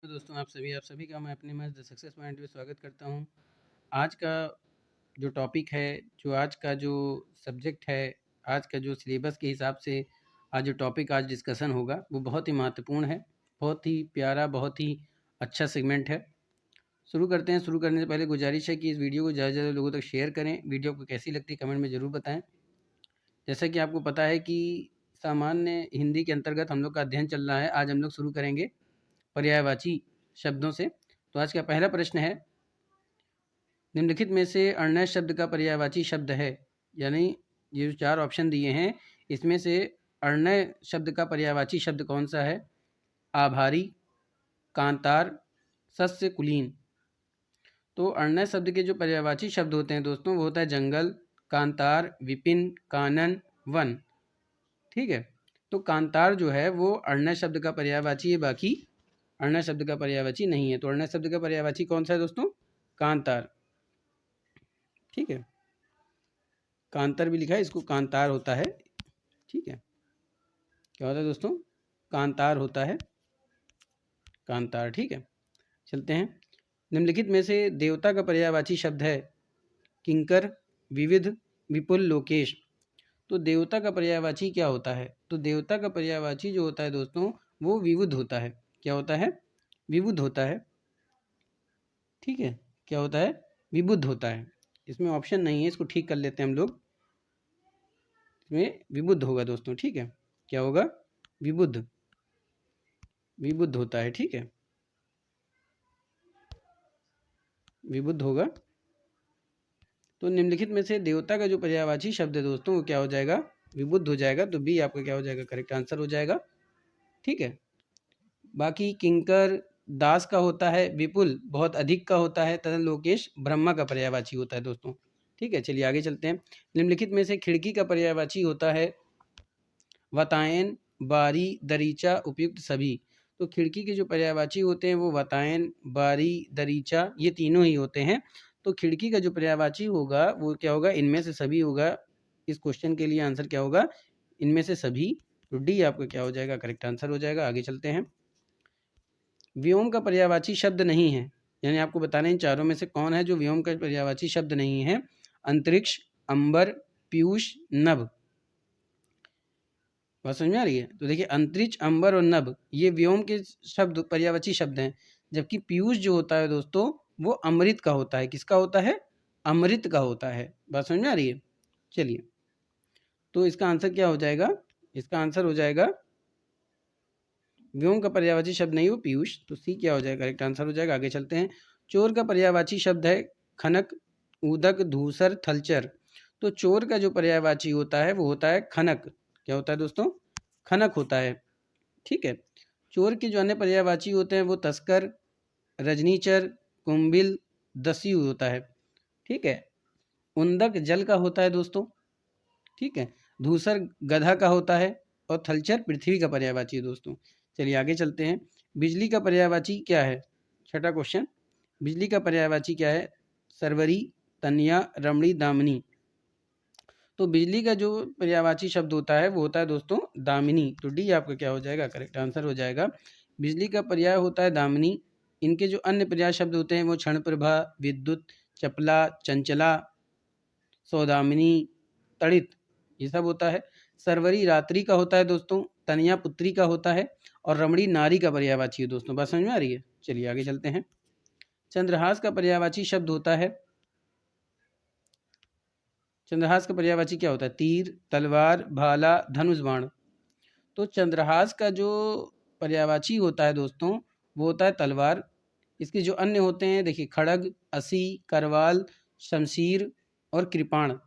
नमस्ते दोस्तों, आप सभी का मैं अपने मैच द सक्सेस पॉइंट में स्वागत करता हूं। आज का जो टॉपिक है, जो आज का जो सब्जेक्ट है, आज का जो सिलेबस के हिसाब से आज जो टॉपिक आज डिस्कशन होगा वो बहुत ही महत्वपूर्ण है, बहुत ही प्यारा, बहुत ही अच्छा सेगमेंट है। शुरू करते हैं। शुरू करने से पहले गुजारिश है कि इस वीडियो को ज़्यादा से ज़्यादा लोगों तक शेयर करें। वीडियो आपको कैसी लगती है कमेंट में ज़रूर बताएँ। जैसा कि आपको पता है कि सामान्य हिंदी के अंतर्गत हम लोग का अध्ययन चल रहा है। आज हम लोग शुरू करेंगे पर्यायवाची शब्दों से। तो आज का पहला प्रश्न है, निम्नलिखित में से अण्णय शब्द का पर्यायवाची शब्द है, यानी ये जो 4 ऑप्शन दिए हैं इसमें से अण्णय शब्द का पर्यायवाची शब्द कौन सा है? आभारी, कांतार, सस्य, कुलीन। तो अण्णय शब्द के जो पर्यायवाची शब्द होते हैं दोस्तों वो होता है जंगल, कांतार, विपिन, कानन, वन। ठीक है, तो कांतार जो है वो अण्णय शब्द का पर्यायवाची है, बाकी अण्णय शब्द का पर्यायवाची नहीं है। तो अण्णय शब्द का पर्यायवाची कौन सा है दोस्तों? कांतार। ठीक है, कांतार भी लिखा है, इसको कांतार होता है। ठीक है, क्या होता है दोस्तों? कांतार होता है, कांतार। ठीक है, चलते हैं। निम्नलिखित में से देवता का पर्यायवाची शब्द है किंकर, विविध, विपुल, लोकेश। तो देवता का पर्यायवाची क्या होता है? तो देवता का पर्यायवाची जो होता है दोस्तों वो विविध होता है। क्या होता है? विविध होता है। ठीक है, क्या होता है? विबुद्ध होता है। इसमें ऑप्शन नहीं है, इसको ठीक कर लेते हैं हम लोग। इसमें विबुद्ध होगा दोस्तों। ठीक है, क्या होगा? विबुद्ध, विबुद्ध होता है। ठीक है, विबुद्ध होगा। तो निम्नलिखित में से देवता का जो पर्यायवाची शब्द है दोस्तों वो क्या हो जाएगा? विबुद्ध हो जाएगा। तो बी आपका क्या हो जाएगा? करेक्ट आंसर हो जाएगा। ठीक है, बाकी किंकर दास का होता है, विपुल बहुत अधिक का होता है, तथा लोकेश ब्रह्मा का पर्यायवाची होता है दोस्तों। ठीक है, चलिए आगे चलते हैं। निम्नलिखित में से खिड़की का पर्यायवाची होता है वतायन, बारी, दरीचा, उपयुक्त, सभी। तो खिड़की के जो पर्यायवाची होते हैं वो वतायन, बारी, दरीचा ये तीनों ही होते हैं। तो खिड़की का जो पर्यायवाची होगा वो क्या होगा? इनमें से सभी होगा। इस क्वेश्चन के लिए आंसर क्या होगा? इनमें से सभी। तो डी आपका क्या हो जाएगा? करेक्ट आंसर हो जाएगा। आगे चलते हैं। व्योम का पर्यायवाची शब्द नहीं है, यानी आपको बताना है इन चारों में से कौन है जो व्योम का पर्यायवाची शब्द नहीं है। अंतरिक्ष, अंबर, पीयूष, नभ। बात समझ में आ रही है? तो देखिए अंतरिक्ष, अंबर और नभ ये व्योम के शब्द, पर्यायवाची शब्द हैं। जबकि पीयूष जो होता है दोस्तों वो अमृत का होता है। किसका होता है? अमृत का होता है। बात समझ में आ रही है? चलिए, तो इसका आंसर क्या हो जाएगा? इसका आंसर हो जाएगा व्योम का पर्यायवाची शब्द नहीं, वो पीयूष। तो सी क्या हो जाएगा? करेक्ट आंसर हो जाएगा। आगे चलते हैं। चोर का पर्यायवाची शब्द है खनक, उदक, धूसर, थलचर। तो चोर का जो पर्यायवाची होता है वो होता है खनक। क्या होता है दोस्तों? खनक होता है। ठीक है, चोर के जो अन्य पर्यायवाची होते हैं वो तस्कर, रजनीचर, कुंभिल, दस्यु होता है। ठीक है, उंदक जल का होता है दोस्तों। ठीक है, धूसर गधा का होता है और थलचर पृथ्वी का पर्यायवाची है दोस्तों। चलिए आगे चलते हैं। बिजली का पर्यायवाची क्या है? छठा क्वेश्चन, बिजली का पर्यायवाची क्या है? सरवरी, तन्या, रमणी, दामिनी। तो बिजली का जो पर्यायवाची शब्द होता है वो होता है दोस्तों दामिनी। तो डी आपका क्या हो जाएगा? करेक्ट आंसर हो जाएगा। बिजली का पर्याय होता है दामिनी। इनके जो अन्य पर्याय शब्द होते हैं वो क्षण प्रभा, विद्युत, चपला, चंचला, सौदामिनी, तड़ित, ये सब होता है। सरवरी रात्रि का होता है दोस्तों, तनिया पुत्री का होता है और रमणी नारी का पर्यायवाची है दोस्तों। बात समझ में आ रही है? चलिए आगे चलते हैं। चंद्रहास का पर्यायवाची शब्द होता है, चंद्रहास का पर्यायवाची क्या होता है? तीर, तलवार, भाला, धनुष बाण। तो चंद्रहास का जो पर्यायवाची होता है दोस्तों वो होता है तलवार। इसके जो अन्य होते हैं देखिए खड़ग, असी, करवाल, शमशीर और कृपाण।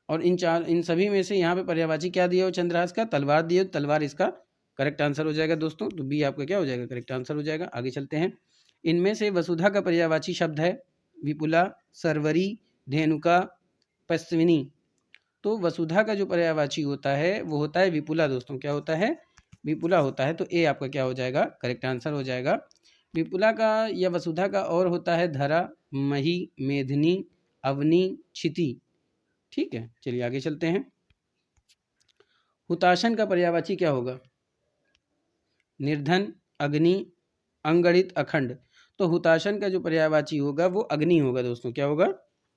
और इन सभी में से यहाँ पे पर्यायवाची क्या दिया हो? चंद्रहास का तलवार दिए, तलवार इसका करेक्ट आंसर हो जाएगा दोस्तों। तो बी आपका क्या हो जाएगा? करेक्ट आंसर हो जाएगा। आगे चलते हैं। इनमें से वसुधा का पर्यायवाची शब्द है विपुला, सरवरी, धेनुका, पश्विनी। तो वसुधा का जो पर्यायवाची होता है वो होता है विपुला दोस्तों। क्या होता है? विपुला होता है। तो ए आपका क्या हो जाएगा? करेक्ट आंसर हो जाएगा। विपुला का या वसुधा का और होता है धरा, मही, मेधनी, अवनी, क्षिति। ठीक है, चलिए आगे चलते हैं। हुताशन का पर्यायवाची क्या होगा? निर्धन, अग्नि, अंगणित, अखंड। तो हुताशन का जो पर्यायवाची होगा वो अग्नि होगा दोस्तों। क्या होगा?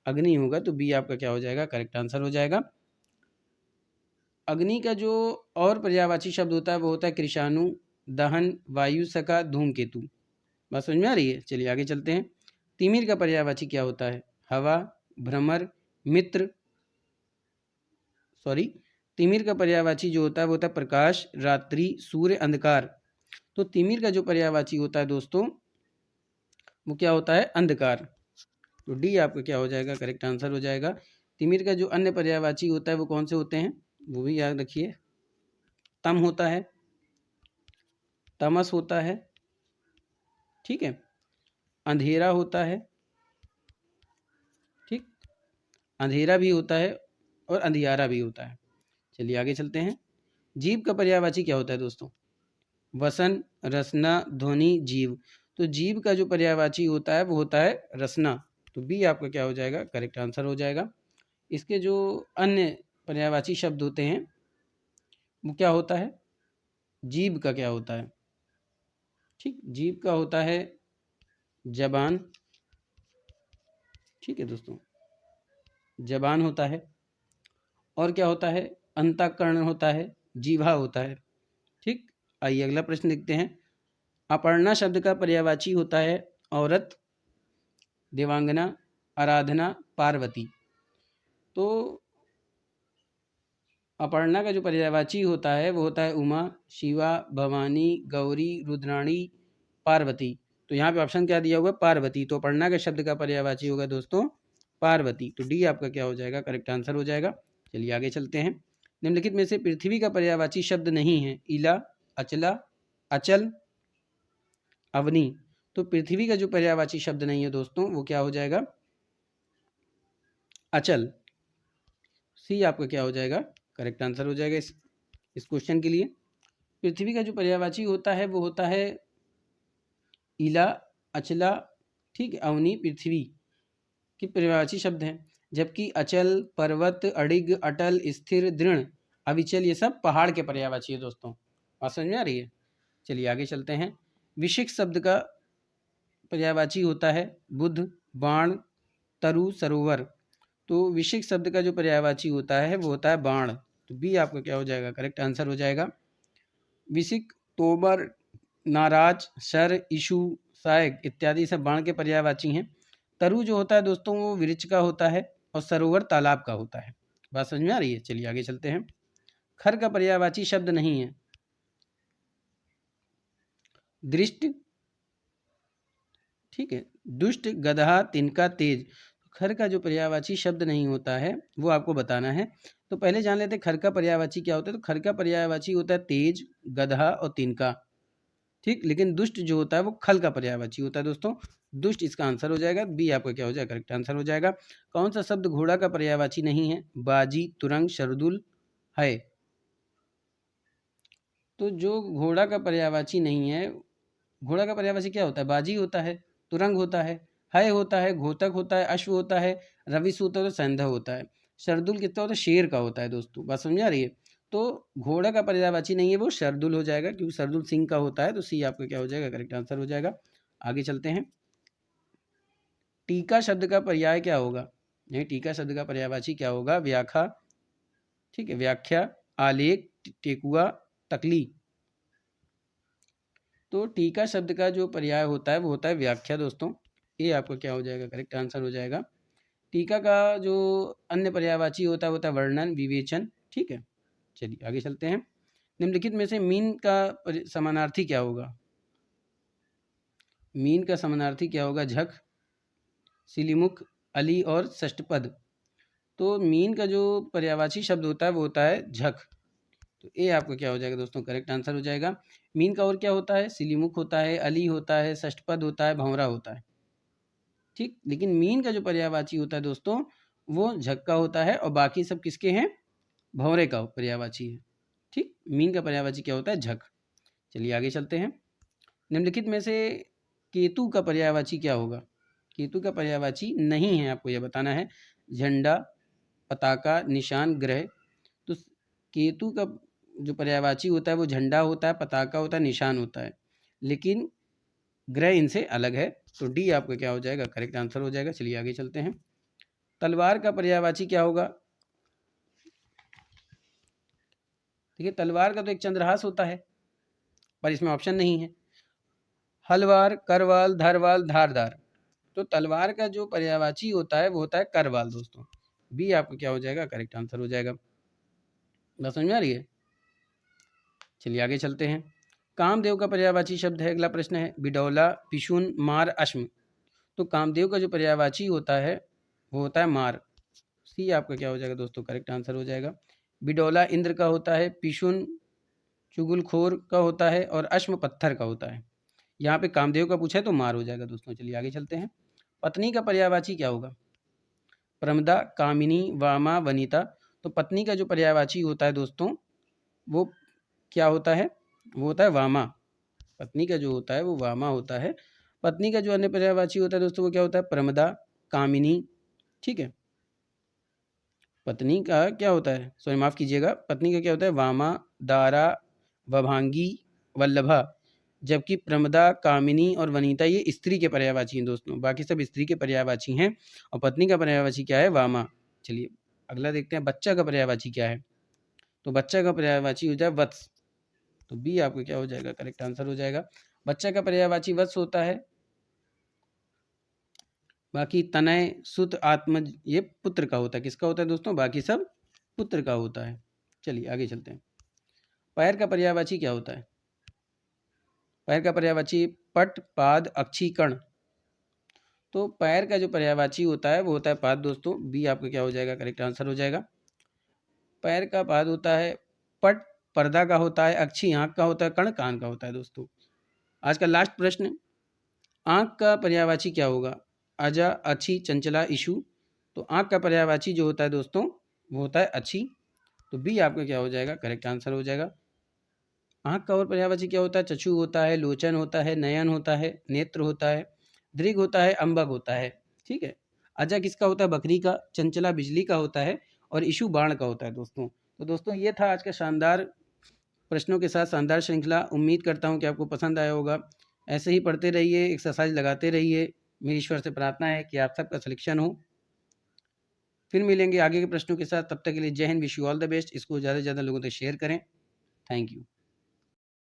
अग्नि होगा। तो बी आपका क्या हो जाएगा? करेक्ट आंसर हो जाएगा। अग्नि का जो और पर्यायवाची शब्द होता है वो होता है कृशाणु, दहन, वायु सखा, धूमकेतु। बात समझ में आ रही है? चलिए आगे चलते हैं। तिमिर का पर्यायवाची क्या होता है? हवा, भ्रमर, मित्र, सॉरी, तिमिर का पर्यायवाची जो होता है वो होता है प्रकाश, रात्रि, सूर्य, अंधकार। तो तिमिर का जो पर्यायवाची होता है दोस्तों वो क्या होता है? अंधकार। तो डी आपका क्या हो जाएगा? करेक्ट आंसर हो जाएगा। तिमिर का जो अन्य पर्यायवाची होता है वो कौन से होते हैं? वो भी याद रखिए। तम होता है, तमस होता है, ठीक है, अंधेरा होता है, ठीक, अंधेरा भी होता है और अंधियारा भी होता है। चलिए आगे चलते हैं। जीव का पर्यायवाची क्या होता है दोस्तों? वसन, रसना, ध्वनि, जीव। तो जीव का जो पर्यायवाची होता है वो होता है रसना। तो बी आपका क्या हो जाएगा? करेक्ट आंसर हो जाएगा। इसके जो अन्य पर्यायवाची शब्द होते हैं वो क्या होता है? जीव का क्या होता है? ठीक, जीव का होता है जबान, ठीक है दोस्तों, जबान होता है। और क्या होता है? अंतःकरण होता है, जीवा होता है। ठीक, आइए अगला प्रश्न देखते हैं। अपर्णा शब्द का पर्यायवाची होता है औरत, देवांगना, आराधना, पार्वती। तो अपर्णा का जो पर्यायवाची होता है वो होता है उमा, शिवा, भवानी, गौरी, रुद्राणी, पार्वती। तो यहाँ पे ऑप्शन क्या दिया हुआ है? पार्वती। तो अपर्णा के शब्द का पर्यायवाची होगा दोस्तों पार्वती। तो डी आपका क्या हो जाएगा? करेक्ट आंसर हो जाएगा। चलिए आगे चलते हैं। निम्नलिखित में से पृथ्वी का पर्यायवाची शब्द नहीं है। इला, अचला, अचल, अवनी। तो पृथ्वी का जो पर्यायवाची शब्द नहीं है दोस्तों वो क्या हो जाएगा? अचल। सी आपका क्या हो जाएगा? करेक्ट आंसर हो जाएगा इस क्वेश्चन के लिए। पृथ्वी का जो पर्यायवाची होता है वो होता है इला, अचला, ठीक है, अवनी, पृथ्वी के पर्यायवाची शब्द हैं। जबकि अचल, पर्वत, अडिग, अटल, स्थिर, दृढ़, अविचल ये सब पहाड़ के पर्यायवाची है दोस्तों। बात समझ में आ रही है? चलिए आगे चलते हैं। विशिक शब्द का पर्यायवाची होता है बुद्ध, बाण, तरु, सरोवर। तो विशिक शब्द का जो पर्यायवाची होता है वो होता है बाण। तो बी आपका क्या हो जाएगा? करेक्ट आंसर हो जाएगा। विशिक, तोमर, नाराज, शर, इशु, सायक इत्यादि सब बाण के पर्यायवाची हैं। तरु जो होता है दोस्तों वो वृक्ष का होता है और सरोवर तालाब का होता है। बात समझ में आ रही है? चलिए आगे चलते हैं। खर का पर्यायवाची शब्द नहीं है। दृष्ट, ठीक है, दुष्ट, गधा, तिनका, तेज। खर का जो पर्यायवाची शब्द नहीं होता है वो आपको बताना है। तो पहले जान लेते हैं खर का पर्यायवाची क्या होता है। तो खर का पर्यायवाची होता है तेज, गधा और तिनका, ठीक। लेकिन दुष्ट जो होता है वो खल का पर्यायवाची होता है दोस्तों। दुष्ट इसका आंसर हो जाएगा। बी आपका क्या हो जाएगा? करेक्ट आंसर हो जाएगा। कौन सा शब्द घोड़ा का पर्यायवाची नहीं है? बाजी, तुरंग, शरदुल, है। तो जो घोड़ा का पर्यायवाची नहीं है, घोड़ा का पर्यायवाची क्या होता है? बाजी होता है, तुरंग होता है होता है, घोतक होता है, अश्व होता है, रविश होता है, तो सैंधव होता है। शरदुल कितना होता है? शेर का होता है दोस्तों। बात समझ आ रही है? तो घोड़ा का पर्यायवाची नहीं है वो शरदुल हो जाएगा, क्योंकि शरदुल सिंह का होता है। तो सी आपका क्या हो जाएगा? करेक्ट आंसर हो जाएगा। आगे चलते हैं। टीका शब्द का पर्याय क्या होगा? नहीं, टीका शब्द का पर्यायवाची क्या होगा? व्याख्या, ठीक है, व्याख्या, आलेख, टेकुआ, तकली। तो टीका शब्द का जो पर्याय होता है वो होता है व्याख्या दोस्तों। ये आपका क्या हो जाएगा? करेक्ट आंसर हो जाएगा। टीका का जो अन्य पर्यायवाची होता है वो होता है वर्णन, विवेचन, ठीक है। चलिए आगे चलते हैं। निम्नलिखित में से मीन का समानार्थी क्या होगा? मीन का समानार्थी क्या होगा? झक, सिलीमुख, अली और षष्ठपद। तो मीन का जो पर्यायवाची शब्द होता है वो होता है झक। तो ये आपका क्या हो जाएगा दोस्तों? करेक्ट आंसर हो जाएगा। मीन का और क्या होता है? सिलीमुख होता है, अली होता है, षष्ठपद होता है, भंवरा होता है, ठीक। लेकिन मीन का जो पर्यायवाची होता है दोस्तों वो झक का होता है और बाकी सब किसके हैं? भंवरे का पर्यायवाची है, ठीक। मीन का पर्यायवाची क्या होता है? झक। चलिए आगे चलते हैं। निम्नलिखित में से केतु का पर्यायवाची क्या होगा? केतु का पर्यायवाची नहीं है, आपको यह बताना है। झंडा, पताका, निशान, ग्रह। तो केतु का जो पर्यायवाची होता है वो झंडा होता है, पताका होता है, निशान होता है। लेकिन ग्रह इनसे अलग है। तो डी आपका क्या हो जाएगा, करेक्ट आंसर हो जाएगा। चलिए आगे चलते हैं। तलवार का पर्यायवाची क्या होगा? देखिए तलवार का तो एक चंद्रहास होता है, पर इसमें ऑप्शन नहीं है। हलवार, करवाल, धारवाल, धारदार। तो तलवार का जो पर्यायवाची होता है वो होता है करवाल दोस्तों। बी आपका क्या हो जाएगा, करेक्ट आंसर हो जाएगा। बात समझ में आ रही है? चलिए आगे चलते हैं। कामदेव का पर्यायवाची शब्द है, अगला प्रश्न है, बिडौला, पिशुन, मार, अश्म। तो कामदेव का जो पर्यायवाची होता है वो होता है मार। सी आपका क्या हो जाएगा दोस्तों, करेक्ट आंसर हो जाएगा। बिडौला इंद्र का होता है, पिशुन चुगलखोर का होता है और अश्म पत्थर का होता है। यहाँ पे कामदेव का पूछा है तो मार हो जाएगा दोस्तों। चलिए आगे चलते हैं। पत्नी का पर्यायवाची क्या होगा? प्रमदा, कामिनी, वामा, वनिता। तो पत्नी का जो पर्यायवाची होता है दोस्तों वो क्या होता है? वो होता है वामा। पत्नी का जो होता है वो वामा होता है। पत्नी का जो अन्य पर्यायवाची होता है दोस्तों वो क्या होता है? प्रमदा, कामिनी। ठीक है, पत्नी का क्या होता है, सॉरी माफ़ कीजिएगा, पत्नी का क्या होता है? वामा, दारा, वभांगी, वल्लभा। जबकि प्रमदा, कामिनी और वनिता ये स्त्री के पर्यायवाची हैं दोस्तों। बाकी सब स्त्री के पर्यायवाची हैं और पत्नी का पर्यायवाची क्या है? वामा। चलिए अगला देखते हैं, बच्चा का पर्यायवाची क्या है? तो बच्चा का पर्यायवाची हो जाए वत्स। तो बी आपका क्या हो जाएगा, करेक्ट आंसर हो जाएगा। बच्चा का पर्यायवाची वत्स होता है। बाकी तनय, सुत, आत्मज ये पुत्र का होता है। किसका होता है दोस्तों? बाकी सब पुत्र का होता है। चलिए आगे चलते हैं। पैर का पर्यायवाची क्या होता है? पैर का पर्यायवाची पट, पाद, अक्षी, कण। तो पैर का जो पर्यायवाची होता है वो होता है पाद दोस्तों। बी आपका क्या हो जाएगा, करेक्ट आंसर हो जाएगा। पैर का पाद होता है पट, पर्दा का होता है, अक्षी आंख का होता है, कण कान का होता है दोस्तों। आज का लास्ट प्रश्न, आंख का पर्यायवाची क्या होगा? अजा, अच्छी, चंचला, इशु। तो आंख का पर्यायवाची जो होता है दोस्तों वो होता है अच्छी। तो बी आपका क्या हो जाएगा, करेक्ट आंसर हो जाएगा। आंख का और पर्यायवाची क्या होता है? चक्षु होता है, लोचन होता है, नयन होता है, नेत्र होता है, दृग होता है, अंबक होता है। ठीक है, अजा किसका होता है? बकरी का, चंचला बिजली का होता है और इशु बाण का होता है दोस्तों। तो दोस्तों ये था आज का शानदार प्रश्नों के साथ शानदार श्रृंखला। उम्मीद करता हूँ कि आपको पसंद आया होगा। ऐसे ही पढ़ते रहिए, एक्सरसाइज लगाते रहिए। मेरी ईश्वर से प्रार्थना है कि आप सबका सिलेक्शन हो। फिर मिलेंगे आगे के प्रश्नों के साथ, तब तक के लिए जय Hind, wish you all the best. इसको ज़्यादा से ज़्यादा लोगों तक शेयर करें। Thank you.